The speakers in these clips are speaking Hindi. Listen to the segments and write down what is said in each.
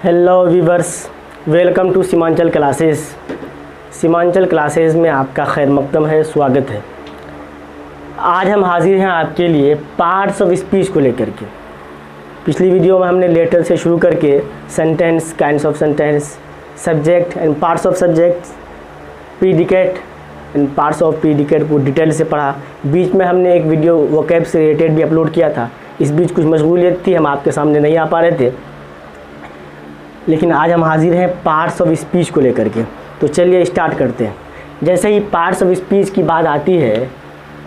Hello viewers, welcome to Seemanchal classes. Seemanchal classes में आपका खैर मकदम है, स्वागत है। आज हम हाजिर हैं आपके लिए पार्ट्स ऑफ स्पीच को लेकर के। पिछली वीडियो में हमने लेटर से शुरू करके sentence, kinds of sentence, subject and parts of subject, predicate and parts of predicate को डिटेल से पढ़ा। बीच में हमने एक वीडियो वोकैब से रिलेटेड भी अपलोड किया था। इस बीच कुछ मशगूलियत थी, हम आपके सामने नहीं आ पा रहे थे, लेकिन आज हम हाजिर हैं पार्ट्स ऑफ स्पीच को लेकर के। तो चलिए स्टार्ट करते हैं। जैसे ही पार्ट्स ऑफ स्पीच की बात आती है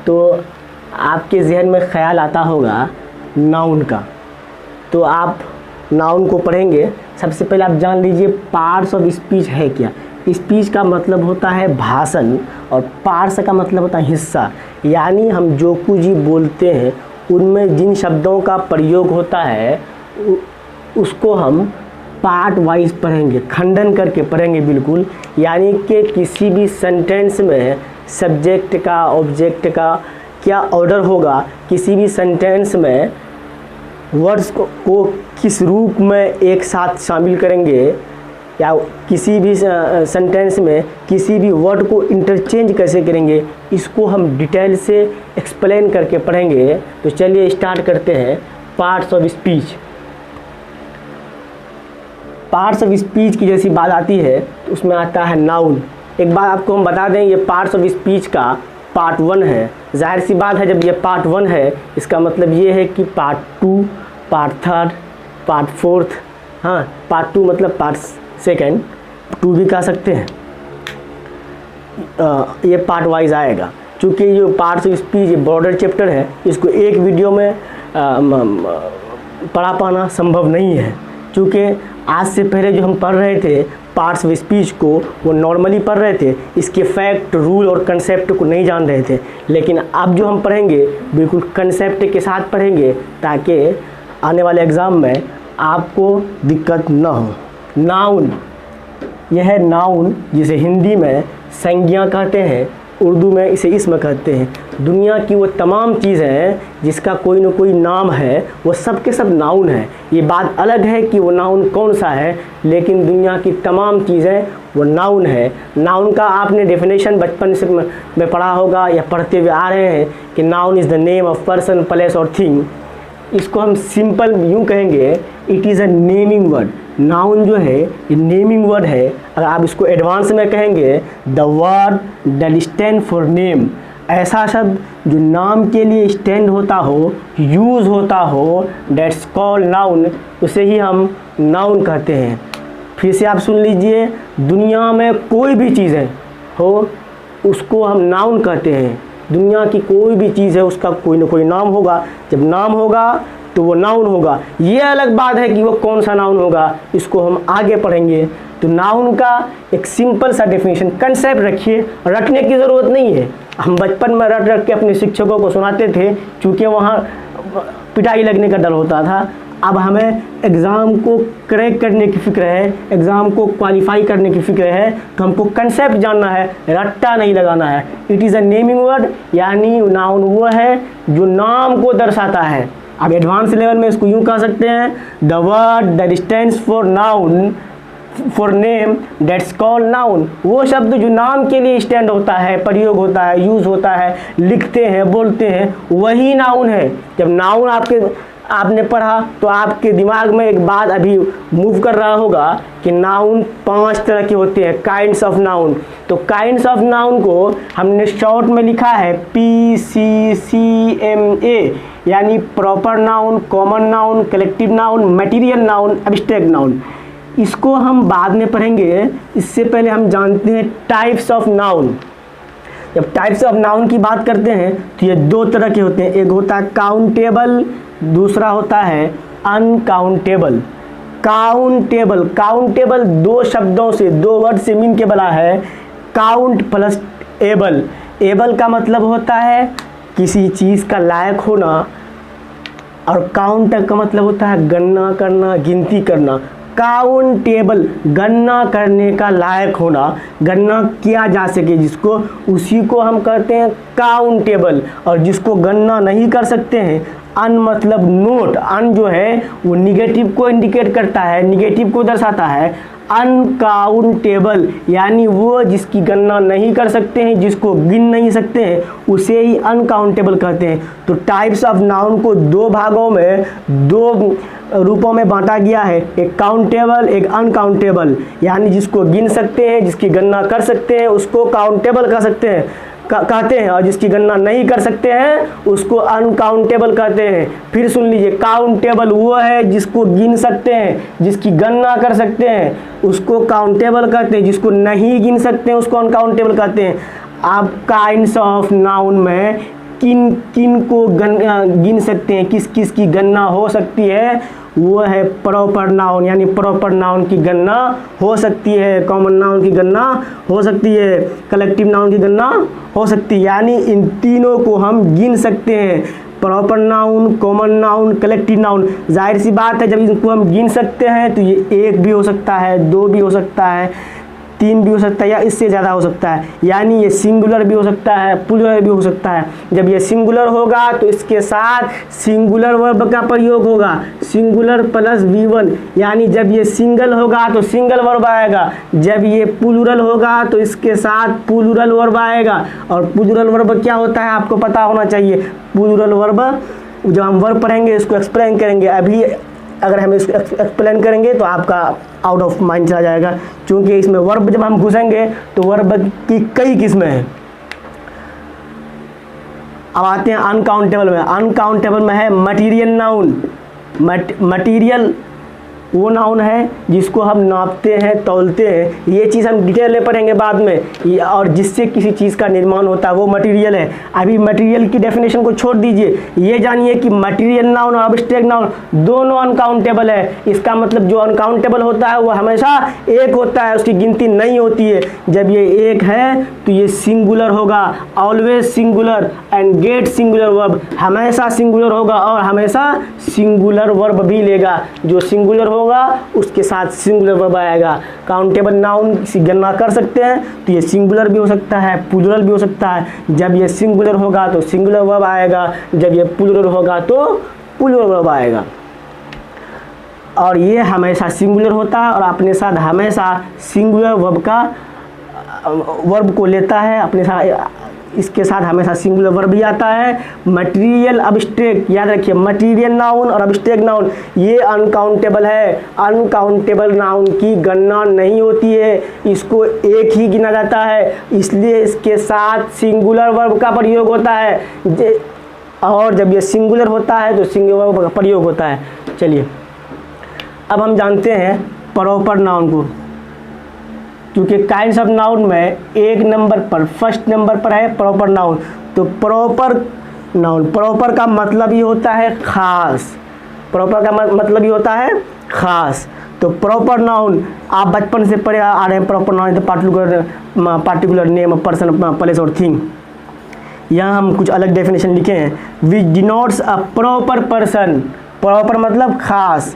तो आपके जहन में ख्याल आता होगा नाउन का। तो आप नाउन को पढ़ेंगे। सबसे पहले आप जान लीजिए पार्ट्स ऑफ स्पीच है क्या। स्पीच का मतलब होता है भाषण और पार्ट्स का मतलब होता है हिस्सा। यानी हम जो कुछ ही बोलते हैं उनमें जिन शब्दों का प्रयोग होता है उसको हम पार्ट वाइज पढ़ेंगे, खंडन करके पढ़ेंगे बिल्कुल। यानी कि किसी भी सेंटेंस में सब्जेक्ट का, ऑब्जेक्ट का क्या ऑर्डर होगा, किसी भी सेंटेंस में वर्ड्स को किस रूप में एक साथ शामिल करेंगे, या किसी भी सेंटेंस में किसी भी वर्ड को इंटरचेंज कैसे करेंगे, इसको हम डिटेल से एक्सप्लेन करके पढ़ेंगे। तो चलिए स्टार्ट करते हैं parts of speech. Parts of speech की जैसी बात आती है तो उसमें आता है नाउन। एक बात आपको हम बता दें, ये पार्ट्स ऑफ स्पीच का पार्ट 1 है। जाहिर सी बात है, जब ये पार्ट 1 है इसका मतलब ये है कि पार्ट 2, पार्ट 3, पार्ट 4, हाँ पार्ट 2 मतलब पार्ट 2 2 भी कह सकते हैं। ये पार्ट वाइज आएगा। चूँकि ये पार्ट्स ऑफ स्पीच ये बॉर्डर चैप्टर है, इसको एक वीडियो में पढ़ा पाना संभव नहीं है। चूँकि आज से पहले जो हम पढ़ रहे थे पार्ट्स ऑफ स्पीच को, वो नॉर्मली पढ़ रहे थे, इसके फैक्ट, रूल और कंसेप्ट को नहीं जान रहे थे। लेकिन अब जो हम पढ़ेंगे बिल्कुल कंसेप्ट के साथ पढ़ेंगे ताकि आने वाले एग्ज़ाम में आपको दिक्कत न हो। नाउन, यह है नाउन, जिसे हिंदी में संज्ञा कहते हैं, उर्दू में इसे इस्म कहते हैं। दुनिया की वो तमाम चीज़ें हैं जिसका कोई न कोई नाम है, वो सब के सब नाउन है। ये बात अलग है कि वो नाउन कौन सा है, लेकिन दुनिया की तमाम चीज़ें वो नाउन है। नाउन का आपने डेफिनेशन बचपन से में पढ़ा होगा या पढ़ते हुए आ रहे हैं कि noun is the name of person, place और थिंग। इसको हम सिंपल यूँ कहेंगे, it is a naming word. Noun जो है ये नेमिंग वर्ड है। अगर आप इसको एडवांस में कहेंगे, the word that stand for name, ऐसा शब्द जो नाम के लिए स्टैंड होता हो, यूज़ होता हो, दैट्स कॉल्ड नाउन, उसे ही हम नाउन कहते हैं। फिर से आप सुन लीजिए, दुनिया में कोई भी चीज़ें हो उसको हम नाउन कहते हैं। दुनिया की कोई भी चीज़ है उसका कोई ना कोई नाम होगा। जब नाम होगा तो वो नाउन होगा। ये अलग बात है कि वो कौन सा नाउन होगा, इसको हम आगे पढ़ेंगे। तो नाउन का एक सिंपल सा डेफिनेशन, कंसेप्ट रखिए, रटने की ज़रूरत नहीं है। हम बचपन में रट रट के अपने शिक्षकों को सुनाते थे, चूँकि वहाँ पिटाई लगने का डर होता था। अब हमें एग्ज़ाम को क्रैक करने की फ़िक्र है, एग्ज़ाम को क्वालिफाई करने की फ़िक्र है, तो हमको कंसेप्ट जानना है, रट्टा नहीं लगाना है। It is a naming word, यानी नाउन वो है जो नाम को दर्शाता है। अब एडवांस लेवल में इसको यूँ कह सकते हैं, the word that stands for noun, for name, that's called noun. वो शब्द जो नाम के लिए स्टैंड होता है, प्रयोग होता है, यूज़ होता है, लिखते हैं, बोलते हैं, वही नाउन है। जब नाउन आपने पढ़ा तो आपके दिमाग में एक बात अभी मूव कर रहा होगा कि नाउन 5 तरह के होते हैं, काइंड्स ऑफ नाउन। तो काइंड्स ऑफ नाउन को हमने शॉर्ट में लिखा है PCCMA, यानी proper noun, common noun, collective noun, material noun, abstract noun. इसको हम बाद में पढ़ेंगे। इससे पहले हम जानते हैं टाइप्स ऑफ नाउन। जब टाइप्स ऑफ नाउन की बात करते हैं तो ये 2 तरह के होते हैं। एक होता है काउंटेबल, दूसरा होता है अनकाउंटेबल। काउंटेबल 2 शब्दों से, 2 वर्ड से मिल के बना है, काउंट प्लस एबल। एबल का मतलब होता है किसी चीज़ का लायक होना, और काउंट का मतलब होता है गणना करना, गिनती करना। काउंटेबल, गणना करने का लायक होना, गणना किया जा सके जिसको, उसी को हम कहते हैं काउंटेबल। और जिसको गणना नहीं कर सकते हैं, अन मतलब नोट, अन जो है वो निगेटिव को इंडिकेट करता है, निगेटिव को दर्शाता है। अनकाउंटेबल यानी वो जिसकी गणना नहीं कर सकते हैं, जिसको गिन नहीं सकते हैं, उसे ही अनकाउंटेबल कहते हैं। तो टाइप्स ऑफ नाउन को दो भागों में, दो रूपों में बांटा गया है, एक काउंटेबल, एक अनकाउंटेबल। यानी जिसको गिन सकते हैं, जिसकी गणना कर सकते हैं, उसको काउंटेबल कह सकते हैं, कहते हैं, और जिसकी गणना नहीं कर सकते हैं उसको अनकाउंटेबल कहते हैं। फिर सुन लीजिए, काउंटेबल वो है जिसको गिन सकते हैं, जिसकी गणना कर सकते हैं, उसको काउंटेबल कहते हैं। जिसको नहीं गिन सकते हैं उसको अनकाउंटेबल कहते हैं। आप काइंड्स ऑफ नाउन में किन किन को गिन सकते हैं, किस किस की गणना हो सकती है, वो है प्रॉपर नाउन। यानी प्रॉपर नाउन की गणना हो सकती है, कॉमन नाउन की गणना हो सकती है, कलेक्टिव नाउन की गणना हो सकती है। यानी इन तीनों को हम गिन सकते हैं, proper noun, common noun, collective noun. जाहिर सी बात है, जब इनको हम गिन सकते हैं तो ये एक भी हो सकता है, दो भी हो सकता है, तीन भी हो सकता है, या इससे ज़्यादा हो सकता है। यानी ये सिंगुलर भी हो सकता है, प्लूरल भी हो सकता है। जब ये सिंगुलर होगा तो इसके साथ सिंगुलर वर्ब का प्रयोग होगा, सिंगुलर प्लस V1। यानी जब ये सिंगल होगा तो सिंगल वर्ब आएगा, जब ये प्लूरल होगा तो इसके साथ प्लूरल वर्ब आएगा। और प्लूरल वर्ब क्या होता है आपको पता होना चाहिए। प्लूरल वर्ब जब हम वर्ब पढ़ेंगे इसको एक्सप्लेन करेंगे, अभी अगर हम इसको एक्सप्लेन करेंगे तो आपका आउट ऑफ माइंड चला जाएगा, क्योंकि इसमें वर्ब जब हम घुसेंगे तो वर्ब की कई किस्में हैं। अब आते हैं अनकाउंटेबल में। अनकाउंटेबल में है मटीरियल नाउन। मटीरियल वो नाउन है जिसको हम नापते हैं, तौलते हैं। ये चीज़ हम डिटेल में पढ़ेंगे बाद में। और जिससे किसी चीज़ का निर्माण होता है वो मटेरियल है। अभी मटेरियल की डेफिनेशन को छोड़ दीजिए, ये जानिए कि मटेरियल नाउन और अब्स्ट्रैक्ट नाउन दोनों अनकाउंटेबल है। इसका मतलब जो अनकाउंटेबल होता है वो हमेशा एक होता है, उसकी गिनती नहीं होती है। जब ये एक है तो ये सिंगुलर होगा, always singular and get singular verb, हमेशा सिंगुलर होगा और हमेशा सिंगुलर वर्ब भी लेगा। जो सिंगुलर होगा उसके साथ सिंगुलर वर्ब आएगा। काउंटेबल नाउन की गणना कर सकते हैं तो ये सिंगुलर भी हो सकता है, प्लूरल भी हो सकता है। जब ये सिंगुलर होगा तो सिंगुलर वर्ब आएगा, जब ये प्लूरल होगा तो प्लूरल वर्ब आएगा। और ये हमेशा सिंगुलर होता है और अपने साथ हमेशा सिंगुलर वर्ब का वर्ब को लेता है, अपने साथ इसके साथ हमेशा सिंगुलर वर्ब भी आता है। मटीरियल, अब्स्ट्रैक्ट, याद रखिए मटीरियल नाउन और अब्स्ट्रैक्ट नाउन ये अनकाउंटेबल है। अनकाउंटेबल नाउन की गणना नहीं होती है, इसको एक ही गिना जाता है, इसलिए इसके साथ सिंगुलर वर्ब का प्रयोग होता है। और जब ये सिंगुलर होता है तो सिंगुलर वर्ब का प्रयोग होता है। चलिए अब हम जानते हैं प्रॉपर नाउन को, क्योंकि काइंड्स ऑफ नाउन में एक नंबर पर, फर्स्ट नंबर पर है प्रॉपर नाउन। तो प्रॉपर नाउन, प्रॉपर का मतलब ही होता है खास, प्रॉपर का मतलब ही होता है खास। तो प्रॉपर नाउन आप बचपन से पढ़े आ रहे हैं। Proper noun particular name, person, place और थिंग। यहाँ हम कुछ अलग डेफिनेशन लिखे हैं। विच denotes a proper person, proper मतलब खास।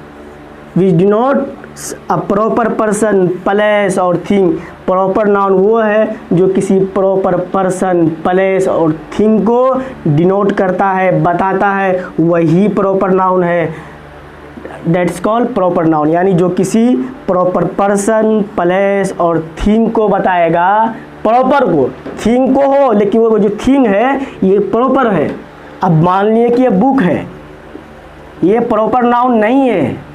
विच denotes a proper person, place और थिंग। प्रॉपर नाउन वो है जो किसी प्रॉपर पर्सन, प्लेस और थिंग को डिनोट करता है, बताता है, वही प्रॉपर नाउन है। That's called proper noun. यानी जो किसी प्रॉपर पर्सन, प्लेस और थिंग को बताएगा, प्रॉपर को, थिंग को हो लेकिन वो जो थिंग है ये प्रॉपर है। अब मान लिए कि ये बुक है, ये प्रॉपर नाउन नहीं है,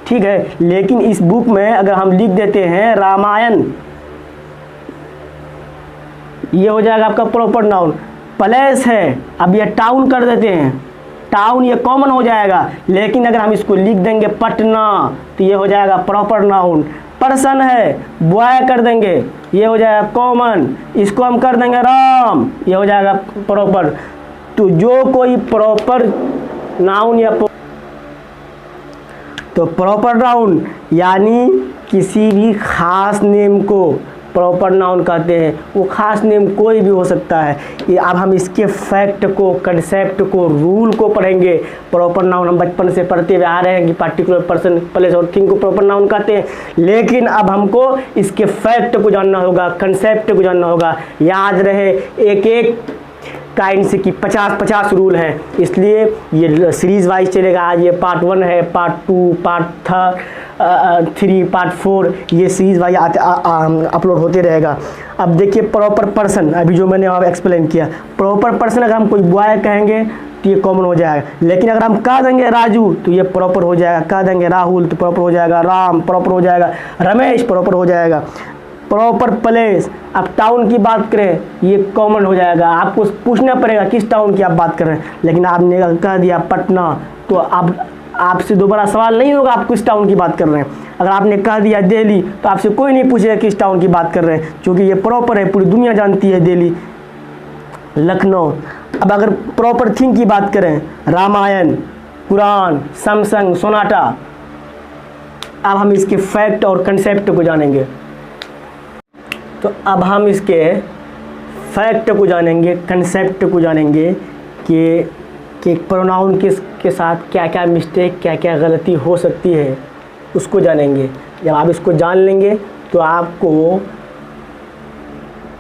ठीक है, लेकिन इस बुक में अगर हम लिख देते हैं रामायण, ये हो जाएगा आपका प्रॉपर नाउन। प्लेस है, अब ये टाउन कर देते हैं, टाउन ये कॉमन हो जाएगा, लेकिन अगर हम इसको लिख देंगे पटना तो ये हो जाएगा प्रॉपर नाउन। पर्सन है, बॉय कर देंगे, ये हो जाएगा कॉमन, इसको हम कर देंगे राम, ये हो जाएगा प्रॉपर। तो जो कोई प्रॉपर नाउन या तो प्रॉपर नाउन यानी किसी भी खास नेम को प्रॉपर नाउन कहते हैं। वो खास नेम कोई भी हो सकता है। ये अब हम इसके फैक्ट को, कंसेप्ट को, रूल को पढ़ेंगे। प्रॉपर नाउन हम बचपन से पढ़ते हुए आ रहे हैं कि पार्टिकुलर पर्सन, प्लेस और थिंग को प्रॉपर नाउन कहते हैं, लेकिन अब हमको इसके फैक्ट को जानना होगा, कंसेप्ट को जानना होगा। याद रहे एक एक काइंड से कि 50-50 रूल हैं, इसलिए ये सीरीज़ वाइज चलेगा। आज ये पार्ट 1 है, पार्ट 2, पार्ट 3, पार्ट 4, ये सीरीज़ वाइज अपलोड होते रहेगा। अब देखिए प्रॉपर पर्सन, अभी जो मैंने वहाँ एक्सप्लेन किया, प्रॉपर पर्सन अगर हम कोई बॉय कहेंगे तो ये कॉमन हो जाएगा, लेकिन अगर हम कह देंगे राजू तो ये प्रॉपर हो जाएगा, कह देंगे राहुल तो प्रॉपर हो जाएगा, राम प्रॉपर हो जाएगा, रमेश प्रॉपर हो जाएगा। प्रॉपर प्लेस, अब टाउन की बात करें ये कॉमन हो जाएगा, आपको पूछना पड़ेगा किस टाउन की आप बात कर रहे हैं, लेकिन आपने कह दिया पटना तो आपसे दोबारा सवाल नहीं होगा आप किस टाउन की बात कर रहे हैं। अगर आपने कह दिया दिल्ली तो आपसे कोई नहीं पूछेगा किस टाउन की बात कर रहे हैं, क्योंकि ये प्रॉपर है, पूरी दुनिया जानती है दिल्ली, लखनऊ। अब अगर प्रॉपर थिंग की बात करें, रामायण, कुरान, सैमसंग, सोनाटा। अब हम इसके फैक्ट और कंसेप्ट को जानेंगे। तो अब हम इसके फैक्ट को जानेंगे, कंसेप्ट को जानेंगे कि प्रोनाउन के साथ क्या क्या मिस्टेक, क्या क्या गलती हो सकती है, उसको जानेंगे। जब आप इसको जान लेंगे तो आपको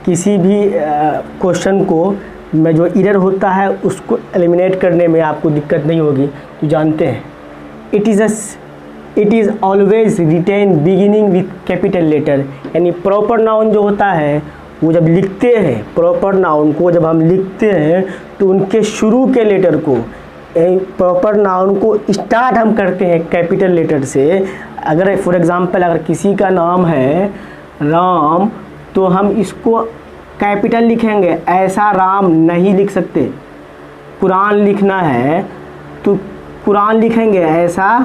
किसी भी क्वेश्चन को में जो एरर होता है उसको एलिमिनेट करने में आपको दिक्कत नहीं होगी। तो जानते हैं, it is always written beginning with capital letter, यानी प्रॉपर नाउन जो होता है वो जब लिखते हैं, प्रॉपर नाउन को जब हम लिखते हैं तो उनके शुरू के लेटर को, प्रॉपर नाउन को स्टार्ट हम करते हैं कैपिटल लेटर से। अगर फॉर एग्ज़ाम्पल अगर किसी का नाम है राम तो हम इसको कैपिटल लिखेंगे, ऐसा राम नहीं लिख सकते। कुरान लिखना है तो कुरान लिखेंगे, ऐसा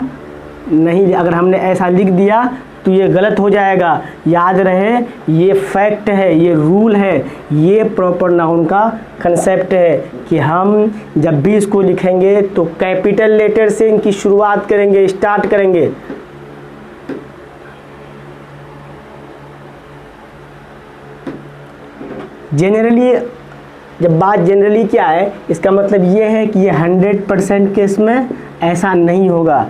नहीं, अगर हमने ऐसा लिख दिया तो ये गलत हो जाएगा। याद रहे ये फैक्ट है, ये रूल है, ये प्रॉपर नाउन का कंसेप्ट है कि हम जब भी इसको लिखेंगे तो कैपिटल लेटर से इनकी शुरुआत करेंगे, स्टार्ट करेंगे। जनरली, जब बात जनरली क्या है, इसका मतलब ये है कि ये 100% केस में ऐसा नहीं होगा,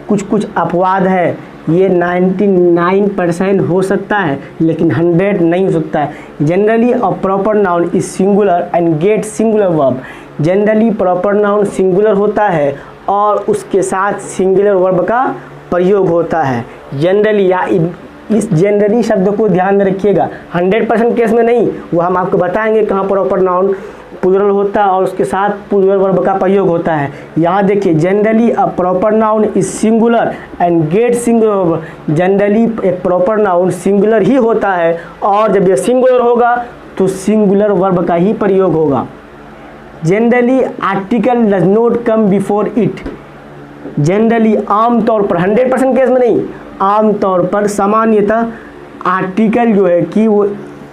कुछ कुछ अपवाद है, ये 99% हो सकता है लेकिन 100 नहीं हो सकता है। Generally a proper noun is singular and get singular verb. Generally proper noun singular होता है और उसके साथ सिंगुलर वर्ब का प्रयोग होता है। जनरली, या इस जनरली शब्द को ध्यान में रखिएगा, 100% केस में नहीं, वो हम आपको बताएंगे कहाँ प्रॉपर नाउन प्लूरल होता है और उसके साथ प्लूरल वर्ब का प्रयोग होता है। यहाँ देखिए, generally a proper noun is singular and get singular verb. Generally एक प्रॉपर नाउन सिंगुलर ही होता है और जब यह सिंगुलर होगा तो सिंगुलर वर्ब का ही प्रयोग होगा। Generally article does not come before it. Generally, आमतौर पर, 100% केस में नहीं, आमतौर पर, सामान्यतः आर्टिकल जो है कि वो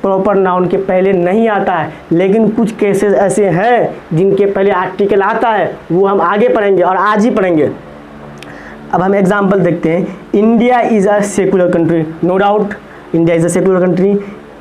प्रॉपर नाउन के पहले नहीं आता है, लेकिन कुछ केसेस ऐसे हैं जिनके पहले आर्टिकल आता है, वो हम आगे पढ़ेंगे और आज ही पढ़ेंगे। अब हम एग्जांपल देखते हैं। India is a secular country, no doubt India is a secular country.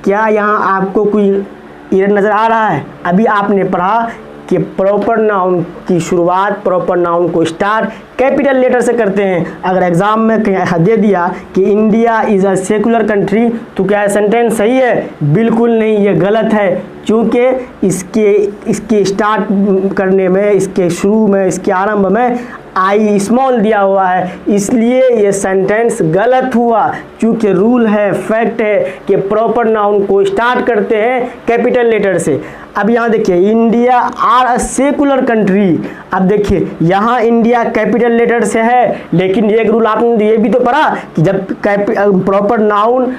क्या यहाँ आपको कोई एरर नज़र आ रहा है? अभी आपने पढ़ा कि प्रॉपर नाउन की शुरुआत, प्रॉपर नाउन को स्टार्ट कैपिटल लेटर से करते हैं। अगर एग्जाम में कहीं दे दिया कि India is a secular country तो क्या सेंटेंस सही है? बिल्कुल नहीं, ये गलत है, क्योंकि इसके स्टार्ट करने में, इसके शुरू में, इसके आरंभ में आई स्मॉल दिया हुआ है, इसलिए ये सेंटेंस गलत हुआ। क्योंकि रूल है, फैक्ट है कि प्रॉपर नाउन को स्टार्ट करते हैं कैपिटल लेटर से। अब यहाँ देखिए, India are a secular country. अब देखिए यहाँ इंडिया कैपिटल लेटर से है, लेकिन एक रूल आपने ये भी तो पढ़ा कि जब प्रॉपर नाउन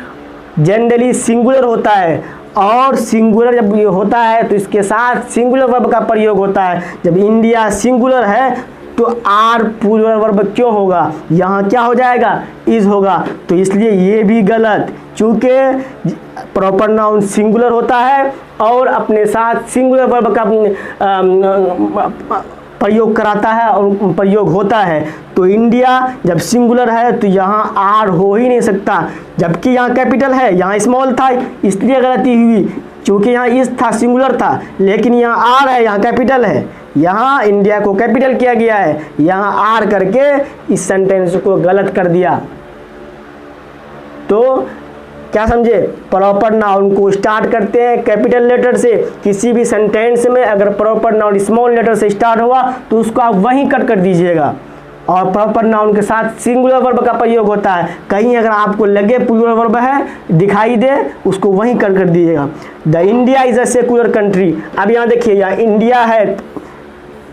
जनरली सिंगुलर होता है और सिंगुलर जब ये होता है तो इसके साथ सिंगुलर वर्ब का प्रयोग होता है। जब इंडिया सिंगुलर है तो आर प्लूरल वर्ब क्यों होगा? यहाँ क्या हो जाएगा? इज होगा। तो इसलिए ये भी गलत, क्योंकि प्रॉपर नाउन सिंगुलर होता है और अपने साथ सिंगुलर वर्ब का प्रयोग कराता है और प्रयोग होता है। तो इंडिया जब सिंगुलर है तो यहाँ आर हो ही नहीं सकता, जबकि यहाँ कैपिटल है, यहाँ स्मॉल था, इसलिए गलती हुई, क्योंकि यहाँ इस था, सिंगुलर था, लेकिन यहाँ आर है, यहाँ कैपिटल है। यहाँ इंडिया को कैपिटल किया गया है, यहाँ आर करके इस सेंटेंस को गलत कर दिया। तो क्या समझे, प्रॉपर नाउन को स्टार्ट करते हैं कैपिटल लेटर से। किसी भी सेंटेंस में अगर प्रॉपर नाउन स्मॉल लेटर से स्टार्ट हुआ तो उसको आप वहीं कट कर दीजिएगा। और प्रॉपर नाउन के साथ सिंगुलर वर्ब का प्रयोग होता है। कहीं अगर आपको लगे प्लूरल वर्ब है दिखाई दे, उसको वहीं कट कर दीजिएगा। The India is a secular country. अब यहाँ देखिए, यहाँ इंडिया है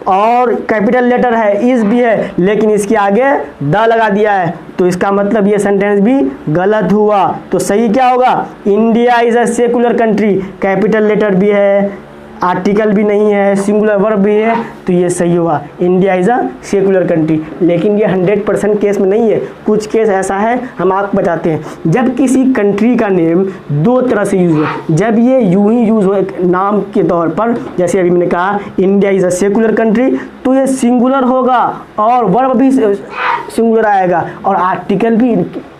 और कैपिटल लेटर है, इज भी है, लेकिन इसके आगे द लगा दिया है, तो इसका मतलब ये सेंटेंस भी गलत हुआ। तो सही क्या होगा, India is a secular country, capital letter भी है, आर्टिकल भी नहीं है, सिंगुलर वर्ब भी है, तो ये सही हुआ, India is a secular country. लेकिन ये 100% केस में नहीं है, कुछ केस ऐसा है, हम आपको बताते हैं। जब किसी कंट्री का नेम दो तरह से यूज हो, जब ये यूं ही यूज हो एक नाम के तौर पर, जैसे अभी मैंने कहा India is a secular country, तो ये सिंगुलर होगा और वर्ब भी सिंगुलर आएगा और आर्टिकल भी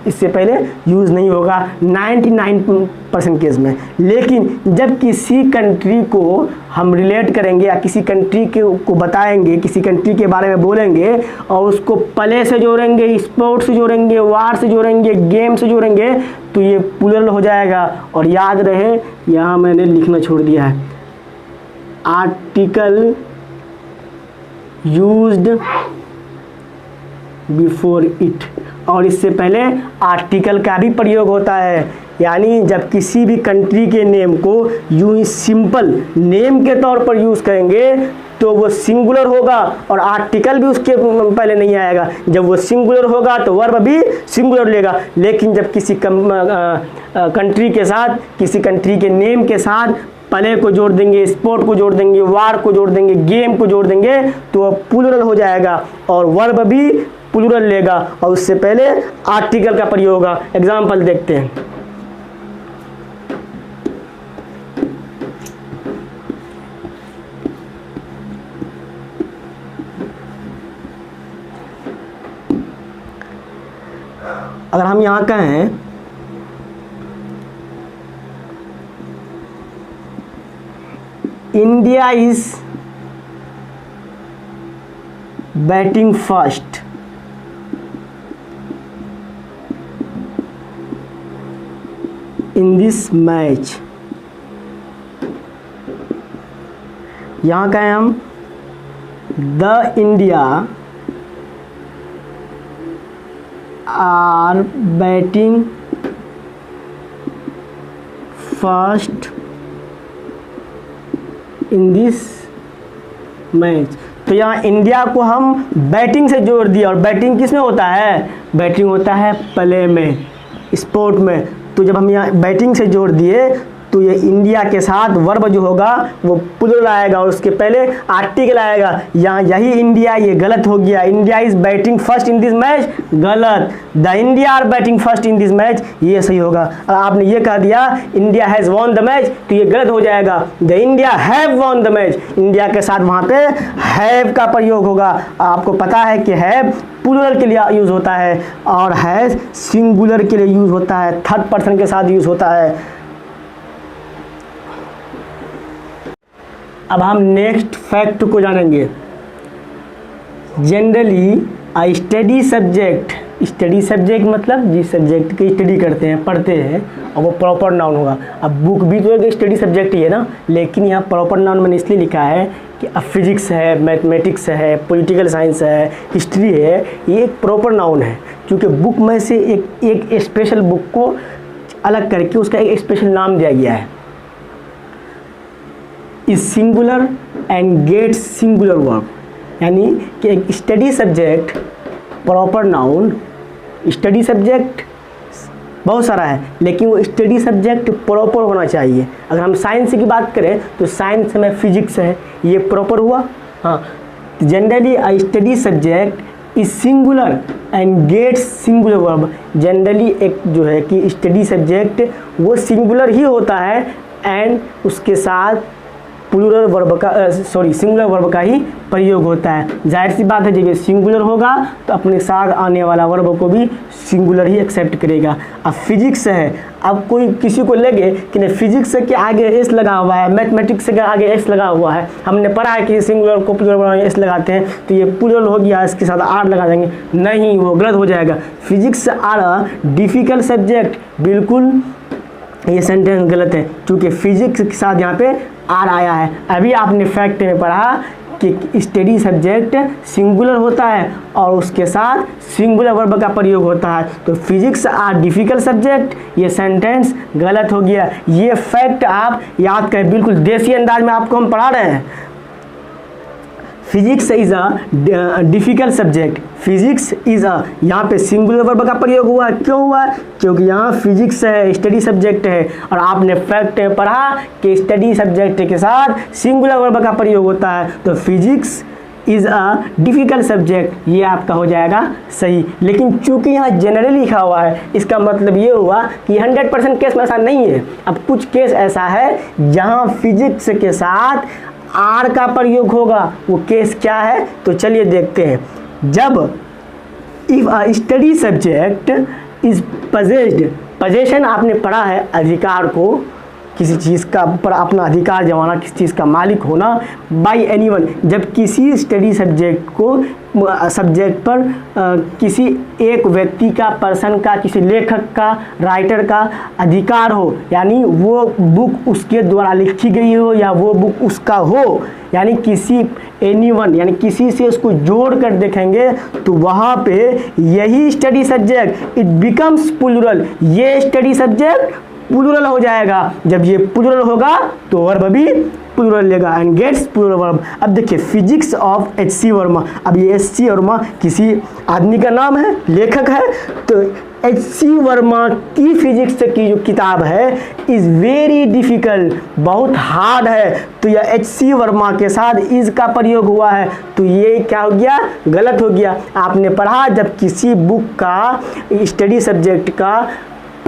इससे पहले यूज़ नहीं होगा 99% केस में। लेकिन जब किसी कंट्री को हम रिलेट करेंगे या किसी कंट्री को बताएंगे, किसी कंट्री के बारे में बोलेंगे और उसको प्ले से जोड़ेंगे, स्पोर्ट्स से जोड़ेंगे, वार से जोड़ेंगे, गेम से जोड़ेंगे, तो ये प्लूरल हो जाएगा। और याद रहे, यहाँ मैंने लिखना छोड़ दिया है, आर्टिकल यूज्ड बिफोर इट, और इससे पहले आर्टिकल का भी प्रयोग होता है। यानी जब किसी भी कंट्री के नेम को यूं ही सिंपल नेम के तौर पर यूज़ करेंगे तो वो सिंगुलर होगा और आर्टिकल भी उसके पहले नहीं आएगा। जब वो सिंगुलर होगा तो वर्ब भी सिंगुलर लेगा। लेकिन जब किसी कंट्री के साथ, किसी कंट्री के नेम के साथ प्ले को जोड़ देंगे, स्पोर्ट को जोड़ देंगे, वार को जोड़ देंगे, गेम को जोड़ देंगे, तो वह प्लूरल हो जाएगा और वर्ब भी प्लूरल लेगा और उससे पहले आर्टिकल का प्रयोग होगा। एग्जाम्पल देखते हैं। अगर हम यहाँ कहें India is batting first, in this match, यहाँ कहें हम the India are batting first in this match, तो यहाँ इंडिया को हम बैटिंग से जोड़ दिया। और बैटिंग किस में होता है, बैटिंग होता है प्ले में, स्पोर्ट में। तो जब हम यहाँ बैटिंग से जोड़ दिए तो ये इंडिया के साथ वर्ब जो होगा वो प्लूरल आएगा और उसके पहले आर्टिकल आएगा। यहाँ यही इंडिया, ये गलत हो गया। India is batting first in this match, गलत। The India are batting first in this match, ये सही होगा। आपने ये कह दिया India has won the match, तो ये गलत हो जाएगा। The India have won the match, India के साथ वहाँ पे हैव का प्रयोग होगा। आपको पता है कि हैव प्लूरल के लिए यूज़ होता है और हैज़ सिंगुलर के लिए यूज़ होता है, थर्ड पर्सन के साथ यूज़ होता है। अब हम नेक्स्ट फैक्ट को जानेंगे। Generally a study subject, study subject मतलब जिस सब्जेक्ट की स्टडी करते हैं, पढ़ते हैं, और वो प्रॉपर नाउन होगा। अब बुक भी तो एक स्टडी सब्जेक्ट ही है ना, लेकिन यहाँ प्रॉपर नाउन मैंने इसलिए लिखा है कि अब फिजिक्स है, मैथमेटिक्स है, पॉलिटिकल साइंस है, हिस्ट्री है, ये एक प्रॉपर नाउन है। क्योंकि बुक में से एक स्पेशल बुक को अलग करके उसका एक स्पेशल नाम दिया गया है। Is singular and gets singular verb, यानी कि एक study subject proper noun, study subject बहुत सारा है लेकिन वो स्टडी सब्जेक्ट प्रॉपर होना चाहिए। अगर हम साइंस की बात करें तो साइंस में फिजिक्स है, ये प्रॉपर हुआ। हाँ, generally a study subject is singular and gets singular verb. Generally एक जो है कि स्टडी सब्जेक्ट वो सिंगुलर ही होता है एंड उसके साथ प्लूरल वर्ब का सिंगुलर वर्ब का ही प्रयोग होता है। जाहिर सी बात है, जब ये सिंगुलर होगा तो अपने साथ आने वाला वर्ब को भी सिंगुलर ही एक्सेप्ट करेगा। अब फिजिक्स है, अब कोई किसी को लगे कि नहीं फिजिक्स के आगे एस लगा हुआ है, मैथमेटिक्स के आगे एस लगा हुआ है, हमने पढ़ा है कि सिंगुलर को प्लूरल बनाने एस लगाते हैं, तो ये प्लूरल हो गया, इसके साथ आर लगा देंगे, नहीं, वो गलत हो जाएगा। Physics are a difficult subject, बिल्कुल ये सेंटेंस गलत है क्योंकि फिजिक्स के साथ यहाँ पे आर आया है। अभी आपने फैक्ट में पढ़ा कि स्टडी सब्जेक्ट सिंगुलर होता है और उसके साथ सिंगुलर वर्ब का प्रयोग होता है, तो फिजिक्स आर डिफिकल्ट सब्जेक्ट, ये सेंटेंस गलत हो गया। ये फैक्ट आप याद करें, बिल्कुल देसी अंदाज में आपको हम पढ़ा रहे हैं। Physics is a difficult subject, physics is a, यहाँ पे सिंगुलर वर्ब का प्रयोग हुआ, क्यों हुआ? क्योंकि यहाँ फिजिक्स है, स्टडी सब्जेक्ट है, और आपने फैक्ट पढ़ा कि स्टडी सब्जेक्ट के साथ सिंगुलर वर्ब का प्रयोग होता है, तो physics is a difficult subject, ये आपका हो जाएगा सही। लेकिन चूंकि यहाँ जनरली लिखा हुआ है, इसका मतलब ये हुआ कि 100% केस में ऐसा नहीं है। अब कुछ केस ऐसा है जहाँ फिजिक्स के साथ आर का प्रयोग होगा, वो केस क्या है? तो चलिए देखते हैं। जब if a study subject is possessed, possession आपने पढ़ा है अधिकार को, किसी चीज़ का पर अपना अधिकार जमाना, किसी चीज़ का मालिक होना, बाय एनीवन। जब किसी स्टडी सब्जेक्ट को सब्जेक्ट पर किसी एक व्यक्ति का, पर्सन का, किसी लेखक का, राइटर का अधिकार हो, यानी वो बुक उसके द्वारा लिखी गई हो या वो बुक उसका हो, यानी किसी एनीवन यानी किसी से उसको जोड़ कर देखेंगे, तो वहाँ पे यही study subject it becomes plural, ये स्टडी सब्जेक्ट प्लूरल हो जाएगा। जब ये प्लूरल होगा तो वर्ब भी प्लूरल लेगा, एंड गेट्स प्लूरल वर्ब। अब देखिए फिजिक्स ऑफ एच.सी. वर्मा, अब ये एच.सी. वर्मा किसी आदमी का नाम है, लेखक है, तो एच.सी. वर्मा की फिजिक्स की जो किताब है इज़ वेरी डिफ़िकल्ट, बहुत हार्ड है। तो यह एच.सी. वर्मा के साथ इज़ का प्रयोग हुआ है, तो ये क्या हो गया? गलत हो गया। आपने पढ़ा जब किसी बुक का, स्टडी सब्जेक्ट का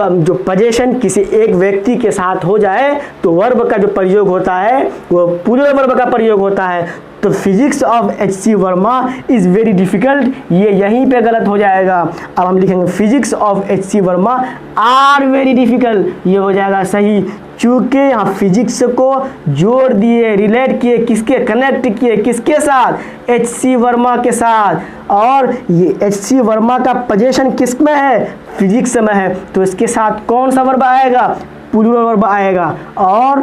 जो पजेशन किसी एक व्यक्ति के साथ हो जाए तो वर्ब का जो प्रयोग होता है वो प्लूरल वर्ब का प्रयोग होता है। तो physics of HC. Verma is very difficult, ये यहीं पे गलत हो जाएगा। अब हम लिखेंगे physics of HC. Verma are very difficult, ये हो जाएगा सही, चूँकि यहाँ फिजिक्स को जोड़ दिए, रिलेट किए, किसके कनेक्ट किए, किसके साथ? एच.सी. वर्मा के साथ। और ये एच.सी. वर्मा का पोजीशन किस में है? फिजिक्स में है, तो इसके साथ कौन सा वर्ब आएगा? प्लूरल वर्ब आएगा, और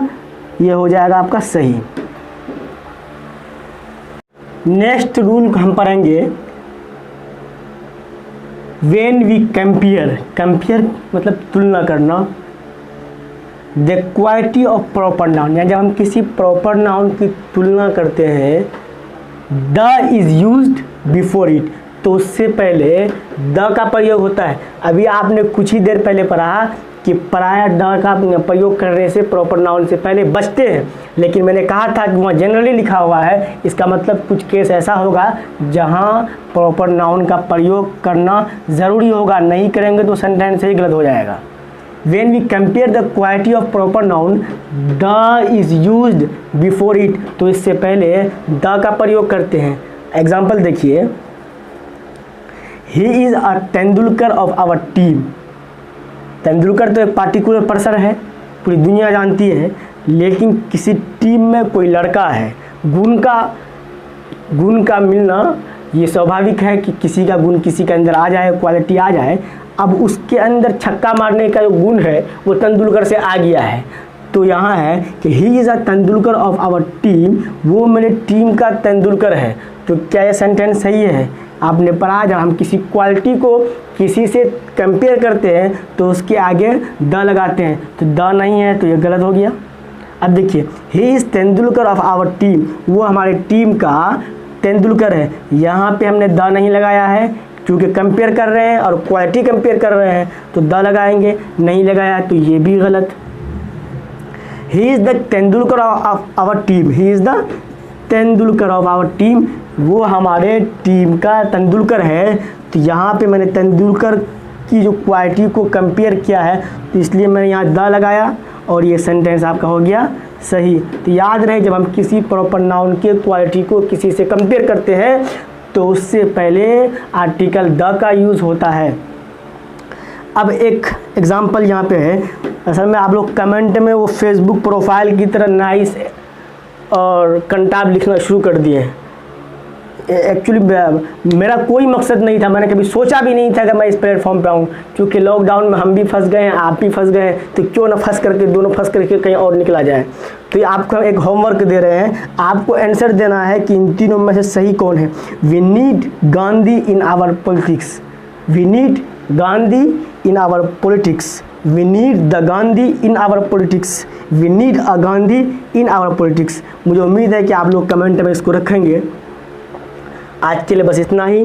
ये हो जाएगा आपका सही। नेक्स्ट रूल हम पढ़ेंगे व्हेन वी कंपेयर, कंपेयर मतलब तुलना करना, the quality of proper noun, यानी जब हम किसी प्रॉपर नाउन की तुलना करते हैं, the is used before it, तो उससे पहले द का प्रयोग होता है। अभी आपने कुछ ही देर पहले पढ़ा कि प्राय द का प्रयोग करने से प्रॉपर नाउन से पहले बचते हैं, लेकिन मैंने कहा था कि वहाँ जनरली लिखा हुआ है, इसका मतलब कुछ केस ऐसा होगा जहाँ प्रॉपर नाउन का प्रयोग करना ज़रूरी होगा, नहीं करेंगे तो सेंटेंस ही गलत हो जाएगा। When we compare the quality of proper noun, the is used before it, तो इससे पहले the का प्रयोग करते हैं। एग्जाम्पल देखिए, He is a Tendulkar of our team, Tendulkar तो एक पार्टिकुलर पर्सन है, पूरी दुनिया जानती है, लेकिन किसी टीम में कोई लड़का है, गुण का मिलना ये स्वाभाविक है कि किसी का गुण किसी के अंदर आ जाए, क्वालिटी आ जाए। अब उसके अंदर छक्का मारने का जो गुण है वो तेंदुलकर से आ गया है, तो यहाँ है कि he is a Tendulkar of our team, वो मेरे टीम का तेंदुलकर है। तो क्या ये सेंटेंस सही है? आपने पढ़ा जब हम किसी क्वालिटी को किसी से कंपेयर करते हैं तो उसके आगे द लगाते हैं, तो द नहीं है, तो ये गलत हो गया। अब देखिए, he is Tendulkar of our team, वो हमारे टीम का तेंदुलकर है, यहाँ पे हमने द नहीं लगाया है क्योंकि कंपेयर कर रहे हैं और क्वालिटी कंपेयर कर रहे हैं, तो द लगाएंगे, नहीं लगाया तो ये भी गलत। He is the Tendulkar of our team, he is the Tendulkar of our team, वो हमारे टीम का तेंदुलकर है। तो यहाँ पे मैंने तेंदुलकर की जो क्वालिटी को कंपेयर किया है, तो इसलिए मैंने यहाँ द लगाया और ये सेंटेंस आपका हो गया सही। तो याद रहे, जब हम किसी प्रॉपर नाउन के क्वालिटी को किसी से कंपेयर करते हैं तो उससे पहले आर्टिकल द का यूज़ होता है। अब एक एग्जांपल यहाँ पे है, असल में आप लोग कमेंट में वो फेसबुक प्रोफाइल की तरह नाइस और कंटाब लिखना शुरू कर दिए हैं, एक्चुअली मेरा कोई मकसद नहीं था, मैंने कभी सोचा भी नहीं था कि मैं इस प्लेटफॉर्म पे आऊँ, क्योंकि लॉकडाउन में हम भी फंस गए हैं, आप भी फंस गए हैं, तो क्यों ना फंस करके दोनों फंस करके कहीं और निकला जाए। तो ये आपको एक होमवर्क दे रहे हैं, आपको आंसर देना है कि इन तीनों में से सही कौन है। We need Gandhi in our politics, we need Gandhi in our politics, we need the Gandhi in our politics, we need a Gandhi in our politics. मुझे उम्मीद है कि आप लोग कमेंट में इसको रखेंगे। आज के लिए बस इतना ही।